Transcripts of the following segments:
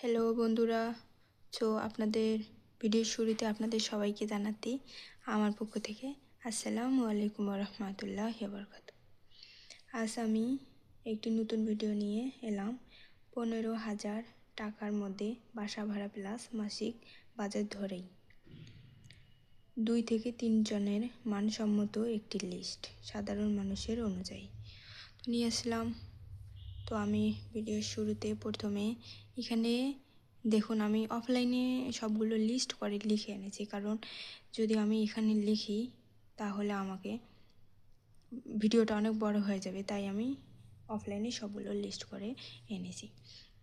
Hello বন্ধুরা, আপনাদের ভিডিওর শুরুতে আপনাদের সবাইকে জানাতে আমার পক্ষ থেকে আসসালামু আলাইকুম রহমতুল্লাহি ওয়া বারাকাতুহু। আজ আমি একটি নতুন ভিডিও নিয়ে এলাম। 15,000 টাকার মধ্যে বাসা ভাড়া প্লাস মাসিক বাজেট ধরেই 2 থেকে 3 জনের মানসম্মত একটি লিস্ট সাধারণ মানুষের অনুযায়ী নিয়ে আসলাম। তো আমি ভিডিওর শুরুতে প্রথমে এখানে দেখুন, আমি অফলাইনে সবগুলো লিস্ট করে লিখে এনেছি, কারণ যদি আমি এখানে লিখি তাহলে আমাকে ভিডিওটা অনেক বড় হয়ে যাবে, তাই আমি অফলাইনে সবগুলো লিস্ট করে এনেছি।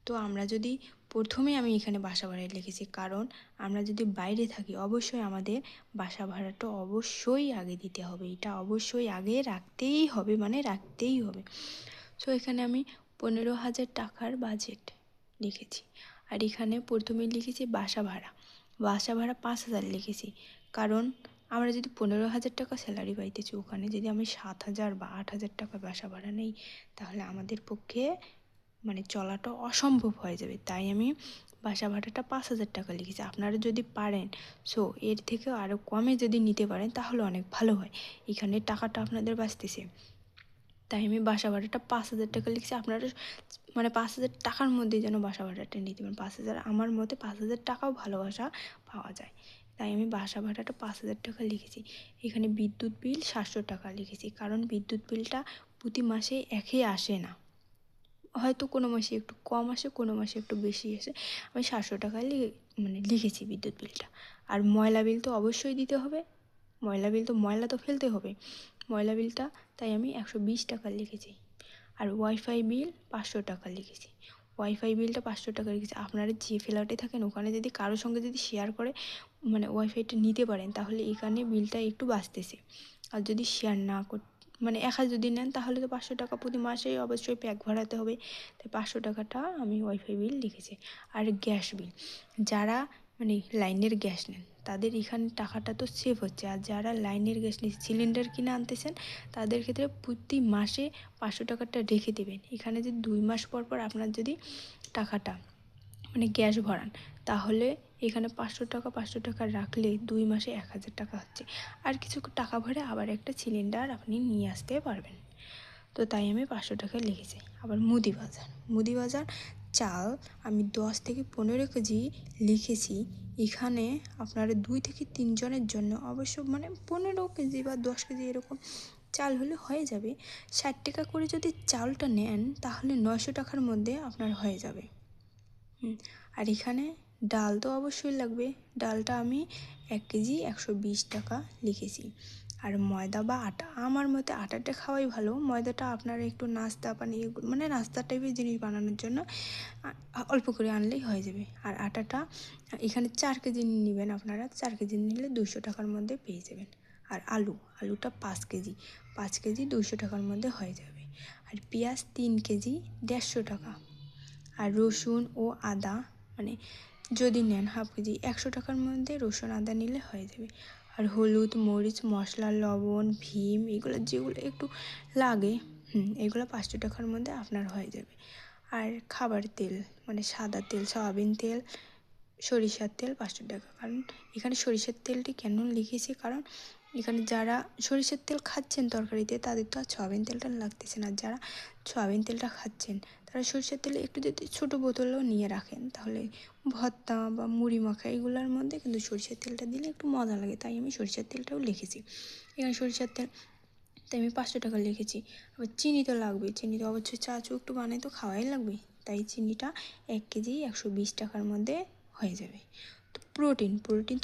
তো আমরা যদি প্রথমে আমি এখানে বাসা ভাড়া লিখেছি, কারণ আমরা যদি বাইরে থাকি অবশ্যই আমাদের বাসা ভাড়াটা অবশ্যই আগে দিতে হবে, এটা অবশ্যই আগে রাখতেই হবে, রাখতেই হবে। সো এখানে আমি 15,000 টাকার বাজেট লিখেছি। আর এখানে প্রথমে লিখেছি বাসা ভাড়া 5,000 লিখেছি, কারণ আমরা যদি 15,000 টাকা স্যালারি পাইতেছি, ওখানে যদি আমি 7,000 বা 8,000 টাকা বাসা ভাড়া নেই তাহলে আমাদের পক্ষে চলাটা অসম্ভব হয়ে যাবে। তাই আমি বাসা ভাড়াটা 5,000 টাকা লিখেছি। আপনারা যদি পারেন এর থেকেও আরও কমে যদি নিতে পারেন তাহলে অনেক ভালো হয়, এখানে টাকাটা আপনাদের বাঁচতেছে। তাই আমি বাসা ভাড়াটা 5,000 টাকা লিখছি। আপনারা 5,000 টাকার মধ্যে যেন বাসা ভাড়াটা নিতে পারেন। 5,000 আমার মতে 5,000 টাকাও ভালোবাসা পাওয়া যায়, তাই আমি বাসা ভাড়াটা 5,000 টাকা লিখেছি। এখানে বিদ্যুৎ বিল 700 টাকা লিখেছি, কারণ বিদ্যুৎ বিলটা প্রতি মাসে একই আসে না, হয়তো কোনো মাসে একটু কম আসে, কোনো মাসে একটু বেশি আসে। আমি 700 টাকা লিখেছি বিদ্যুৎ বিলটা। আর ময়লা বিল তো অবশ্যই দিতে হবে, ময়লা তো ফেলতে হবে, ময়লা বিলটা তাই আমি 120 টাকা লিখেছি। আর ওয়াইফাই বিল 500 টাকা লিখেছি। ওয়াইফাই বিলটা 500 টাকা লিখেছি। আপনারা যে ফ্ল্যাটে থাকেন ওখানে যদি কারোর সঙ্গে যদি শেয়ার করে ওয়াইফাইটা নিতে পারেন তাহলে এখানে বিলটা একটু বাঁচতেছে। আর যদি শেয়ার না একা যদি নেন তাহলে তো 500 টাকা প্রতি মাসেই অবশ্যই প্যাক ভরাতে হবে, তাই 500 টাকাটা আমি ওয়াইফাই বিল লিখেছি। আর গ্যাস বিল, যারা লাইনের গ্যাস নেন তাদের এখানে টাকাটা তো সেভ হচ্ছে, আর যারা লাইনের গ্যাস নিয়ে সিলিন্ডার কিনে আনতেছেন তাদের ক্ষেত্রে প্রতি মাসে 500 টাকাটা রেখে দেবেন। এখানে যদি 2 মাস পর পর আপনার যদি টাকাটা গ্যাস ভরান তাহলে এখানে 500 টাকা রাখলে 2 মাসে 1,000 টাকা হচ্ছে। আর কিছু টাকা ভরে আবার একটা সিলিন্ডার আপনি নিয়ে আসতে পারবেন। তো তাই আমি 500 টাকা লিখেছি। আবার মুদি বাজার চাল আমি 10 থেকে 15 কেজি লিখেছি। এখানে আপনারা 2 থেকে 3 জনের জন্য অবশ্য 15 কেজি বা 10 কেজি এরকম চাল হলে হয়ে যাবে। 60 টাকা করে যদি চালটা নেন তাহলে 900 টাকার মধ্যে আপনার হয়ে যাবে। আর এখানে ডাল তো অবশ্যই লাগবে, ডালটা আমি 1 কেজি 120 টাকা লিখেছি। আর ময়দা বা আটা, আমার মতে আটাটা খাওয়াই ভালো, ময়দাটা আপনারা একটু নাস্তা পানি নাস্তা টাইপের জিনিস বানানোর জন্য অল্প করে আনলেই হয়ে যাবে। আর আটাটা এখানে 4 কেজি নেবেন, আপনারা 4 কেজি নিলে 200 টাকার মধ্যে পেয়ে যাবেন। আর আলুটা 5 কেজি 200 টাকার মধ্যে হয়ে যাবে। আর পেঁয়াজ 3 কেজি 150 টাকা। আর রসুন ও আদা যদি নেন হাফ কেজি 100 টাকার মধ্যে রসুন আদা নিলে হয়ে যাবে। আর হলুদ মরিচ মশলা লবণ ভীম এগুলো যেগুলো একটু লাগে এগুলো 500 টাকার মধ্যে আপনার হয়ে যাবে। আর খাবার তেল সাদা তেল সয়াবিন তেল সরিষার তেল 500 টাকা। কারণ এখানে সরিষার তেলটি কেন লিখেছি, কারণ এখানে যারা সরিষার তেল খাচ্ছেন তরকারিতে তাদের তো আর সয়াবিন তেলটা লাগতেছে না, যারা সয়াবিন তেলটা খাচ্ছেন তারা সরিষার তেল একটু যদি ছোটো বোতলেও নিয়ে রাখেন তাহলে ভর্তা বা মুড়ি মাখা এগুলোর মধ্যে কিন্তু সরিষার তেলটা দিলে একটু মজা লাগে, তাই আমি সরিষার তেলটাও লিখেছি। এখানে সরিষার তেল তাই আমি 500 টাকা লিখেছি। আবার চিনি তো লাগবে, চিনি তো অবশ্যই চা একটু বানাই তো খাওয়াই লাগবে, তাই চিনিটা 1 কেজি 120 টাকার মধ্যে হয়ে যাবে। তো প্রোটিন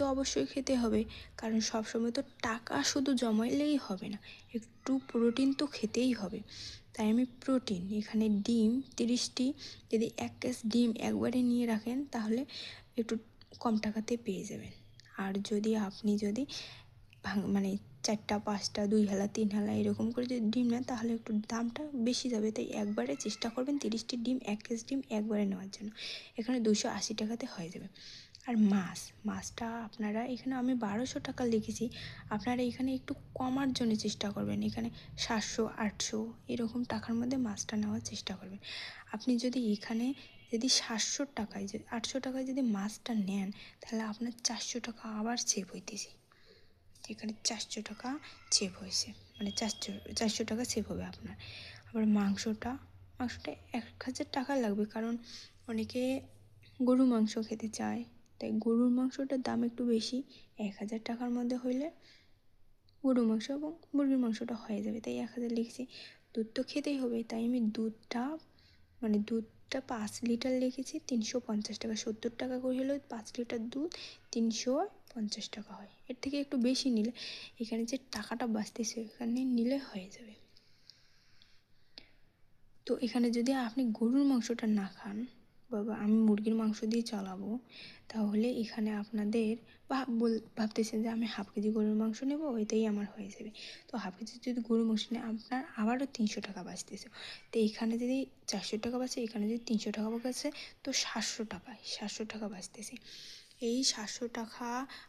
তো অবশ্যই খেতে হবে, কারণ সবসময় তো টাকা শুধু জমাইলেই হবে না, একটু প্রোটিন তো খেতেই হবে। তাই আমি প্রোটিন এখানে ডিম 30টি, যদি 1 কেজি ডিম একবারে নিয়ে রাখেন তাহলে একটু কম টাকাতে পেয়ে যাবেন। আর যদি আপনি 4টা 5টা 2 হালা 3 হালা এরকম করে যদি ডিম নেন তাহলে একটু দামটা বেশি যাবে, তাই একবারে চেষ্টা করবেন 30টি ডিম 1 কেজি ডিম একবারে নেওয়ার জন্য। এখানে 280 টাকাতে হয়ে যাবে। আর মাছটা আপনারা এখানে আমি 1200 টাকা লিখেছি, আপনারা এখানে একটু কমার জন্য চেষ্টা করবেন, এখানে 700 800 এরকম টাকার মধ্যে মাছটা নেওয়ার চেষ্টা করবেন। আপনি যদি এখানে যদি 700 টাকায় 800 টাকায় যদি মাছটা নেন, তাহলে আপনার 400 টাকা আবার সেভ হইতেছে। এখানে 400 টাকা সেভ হয়েছে, মানে 400 টাকা সেভ হবে আপনার। আবার মাংসটা 1000 টাকা লাগবে, কারণ অনেকে গরু মাংস খেতে চায়, তাই গরুর মাংসটার দাম একটু বেশি। 1000 টাকার মধ্যে হইলে গরুর মাংস এবং মুরগির মাংসটা হয়ে যাবে, তাই 1000 লিখেছি। দুধ তো খেতেই হবে, তাই আমি দুধটা 5 লিটার লিখেছি 350 টাকা। 70 টাকা করে হলেও 5 লিটার দুধ 350 টাকা হয়। এর থেকে একটু বেশি নিলে, এখানে যে টাকাটা বাঁচতেছে এখানে নিলে হয়ে যাবে। তো এখানে যদি আপনি গরুর মাংসটা না খান, বাবা আমি মুরগির মাংস দিয়ে চালাবো, তাহলে এখানে আপনাদের ভাবতেছেন যে আমি হাফ কেজি গরুর মাংস নেবো, ওইটাই আমার হয়ে যাবে। তো হাফ কেজি যদি গরুর মাংস নেয়, আপনার আবারও 300 টাকা বাঁচতেছে। তো এখানে যদি 400 টাকা বাঁচে, এখানে যদি 300 টাকা বাঁচে, তো 700 টাকা বাঁচতেছে। এই 700 টাকা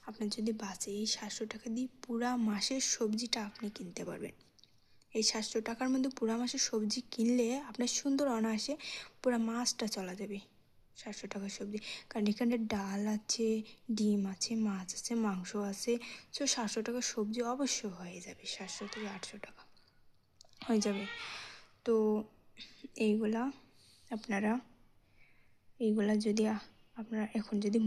আপনার যদি বাঁচে, এই 700 টাকা দিয়ে পুরা মাসের সবজিটা আপনি কিনতে পারবেন। এই 700 টাকার মধ্যে পুরা মাসের সবজি কিনলে আপনার সুন্দর অনায়াসে পুরা মাসটা চলা যাবে। 700 টাকার সবজি, কারণ এখানে ডাল আছে, ডিম আছে, মাছ আছে, মাংস আছে। সো 700 টাকার সবজি অবশ্য হয়ে যাবে, 700 থেকে 800 টাকা হয়ে যাবে। তো এইগুলা যদি আপনারা এখন যদি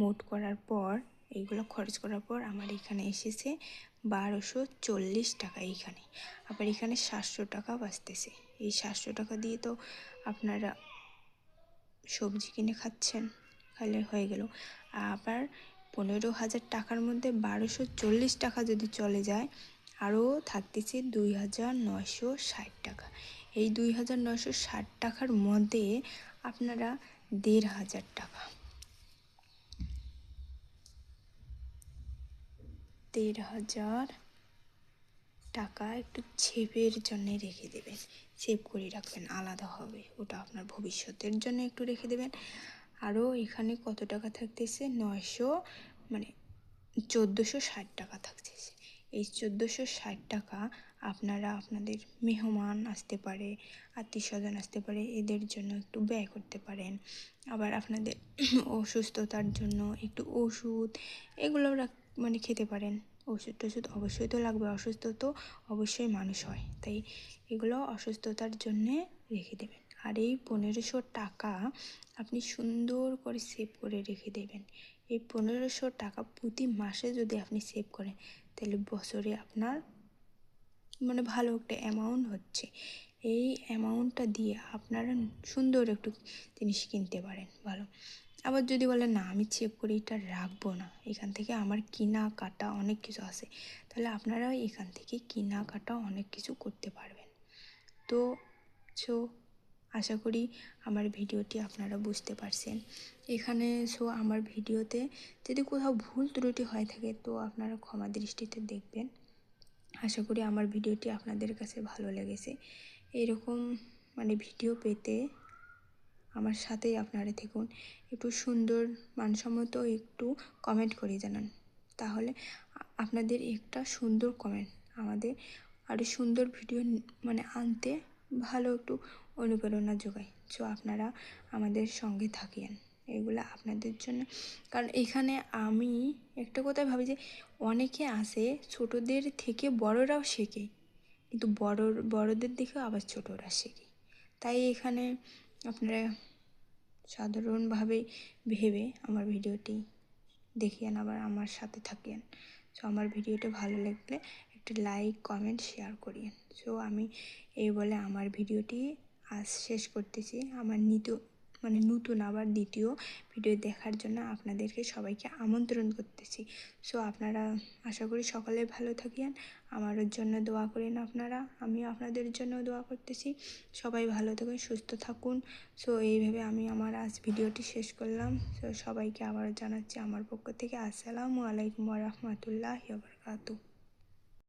মোট করার পর, এইগুলো খরচ করার পর আমার এখানে এসেছে 1240 টাকা। এইখানে আবার এখানে 700 টাকা বাঁচতেছে। এই 700 টাকা দিয়ে তো আপনারা সবজি কিনে খাচ্ছেন, তাহলে হয়ে গেল। আবার 15,000 টাকার মধ্যে 1240 টাকা যদি চলে যায়, আরও থাকতেছে 2,960 টাকা। এই 2,960 টাকার মধ্যে আপনারা 1,500 টাকা একটু সেভের জন্য রেখে দেবেন। সেভ করে রাখবেন, আলাদা হবে, ওটা আপনার ভবিষ্যতের জন্য একটু রেখে দেবেন। আরও এখানে কত টাকা থাকতেছে, 1,460 টাকা থাকতেছে। এই 1,460 টাকা আপনারা আপনাদের মেহমান আসতে পারে, আত্মীয় স্বজন আসতে পারে, এদের জন্য একটু ব্যয় করতে পারেন। আবার আপনাদের অসুস্থতার জন্য একটু ওষুধ এগুলো খেতে পারেন। ওষুধ অবশ্যই তো লাগবে, অসুস্থ তো অবশ্যই মানুষ হয়, তাই এগুলো অসুস্থতার জন্যে রেখে দেবেন। আর এই 1,500 টাকা আপনি সুন্দর করে সেভ করে রেখে দেবেন। এই 1,500 টাকা প্রতি মাসে যদি আপনি সেভ করেন, তাহলে বছরে আপনার ভালো একটা অ্যামাউন্ট হচ্ছে। এই অ্যামাউন্টটা দিয়ে আপনারা সুন্দর একটু জিনিস কিনতে পারেন ভালো। আবার যদি বলেন না আমি সেভ করে এটা রাখবো না, এখান থেকে আমার কেনাকাটা অনেক কিছু আছে, তাহলে আপনারা এখান থেকে কেনাকাটা অনেক কিছু করতে পারবেন। তো আশা করি আমার ভিডিওটি আপনারা বুঝতে পারছেন। এখানে আমার ভিডিওতে যদি কোথাও ভুল ত্রুটি হয়ে থাকে, তো আপনারা ক্ষমা দৃষ্টিতে দেখবেন। আশা করি আমার ভিডিওটি আপনাদের কাছে ভালো লেগেছে। এরকম ভিডিও পেতে আমার সাথেই আপনারা থাকুন। একটু সুন্দর মানসম্মত একটু কমেন্ট করে জানান, তাহলে আপনাদের একটা সুন্দর কমেন্ট আমাদের আরও সুন্দর ভিডিও আনতে ভালো একটু অনুপ্রেরণা যোগায়। আপনারা আমাদের সঙ্গে থাকেন, এগুলো আপনাদের জন্য। কারণ এখানে আমি একটা কথাই ভাবি যে অনেকে আসে ছোটদের থেকে বড়রাও শেখে, কিন্তু বড়দের দেখেও আবার ছোটরা শেখে। তাই এখানে আপনারা সাধারণভাবে ভেবে আমার ভিডিওটি দেখিয়েন, আবার আমার সাথে থাকেন। আমার ভিডিওটা ভালো লাগলে একটু লাইক কমেন্ট শেয়ার করিয়েন। আমি এই বলে আমার ভিডিওটি আজ শেষ করতেছি। আমার নতুন আবার দ্বিতীয় ভিডিও দেখার জন্য আপনাদেরকে সবাইকে আমন্ত্রণ করতেছি। আপনারা আশা করি সকলে ভালো থাকেন, আমার জন্য দোয়া করেন আপনারা, আমি আপনাদের জন্য দোয়া করতেছি। সবাই ভালো থাকুন, সুস্থ থাকুন। এইভাবে আমি আমার আজ ভিডিওটি শেষ করলাম। সবাইকে আবার জানাচ্ছি আমার পক্ষ থেকে আসসালামু আলাইকুম ওয়া রাহমাতুল্লাহি ওয়া বারাকাতুহু।